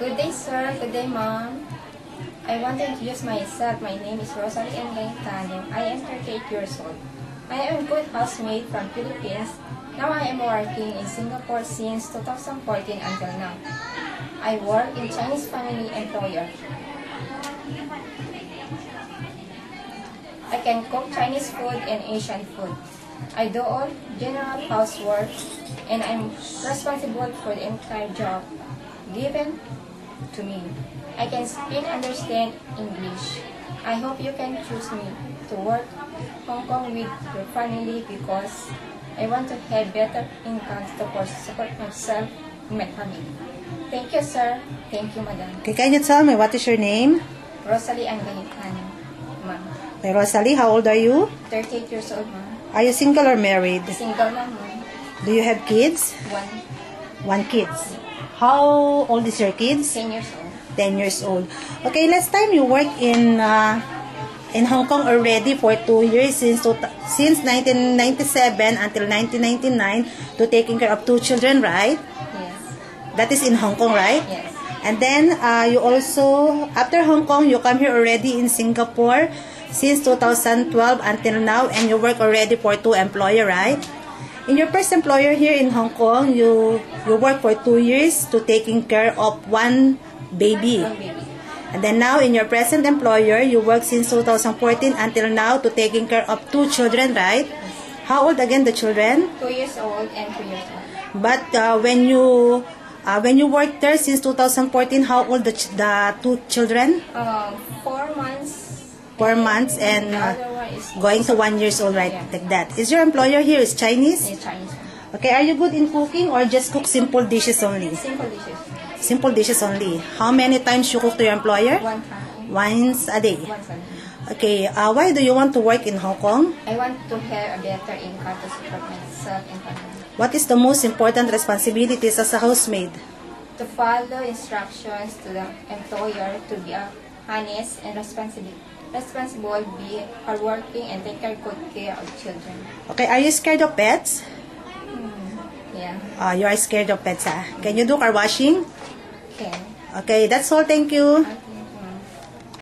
Good day, sir. Good day, ma'am. I want to introduce myself. My name is Rosalie N. Gaetano. I am 38 years old. I am a good housemate from Philippines. Now I am working in Singapore since 2014 until now. I work in Chinese family employer. I can cook Chinese food and Asian food. I do all general housework and I'm responsible for the entire job given to me. I can speak and understand English. I hope you can choose me to work Hong Kong with your family because I want to have better income to support myself and my family. Thank you, sir. Thank you, madam. Okay, can you tell me what is your name? Rosalie N. Gaetano, ma'am. Okay, Rosalie, how old are you? 38 years old, ma'am. Are you single or married? Single lang, ma'am. Do you have kids? One kids. How old is your kids? 10 years old. 10 years old. Okay, last time you worked in Hong Kong already for 2 years since 1997 until 1999 to taking care of 2 children, right? Yes. That is in Hong Kong, right? Yes. And then you also, after Hong Kong, you come here already in Singapore since 2012 until now, and you work already for 2 employer, right? In your first employer here in Hong Kong, you work for 2 years to taking care of 1 baby. One baby. And then now in your present employer, you work since 2014 until now to taking care of 2 children, right? How old again the children? 2 years old and 3 years old. But when you worked there since 2014, how old the 2 children? 4 months. 4 months and The other one is going to 1 years old, right? Yeah. Like that. Is your employer here is Chinese? Chinese. Okay, are you good in cooking or just cook simple dishes only? Simple dishes. Simple dishes only. How many times you cook to your employer? 1 time. Once a day. Once a day. Okay, why do you want to work in Hong Kong? I want to have a better income to support myself and family. What is the most important responsibilities as a housemaid? To follow instructions to the employer to be honest and responsible, be hardworking, and take good care of children. Okay, are you scared of pets? Yeah. You are scared of pets, ah? Can you do car washing? Okay. Okay, that's all. Thank you. Okay.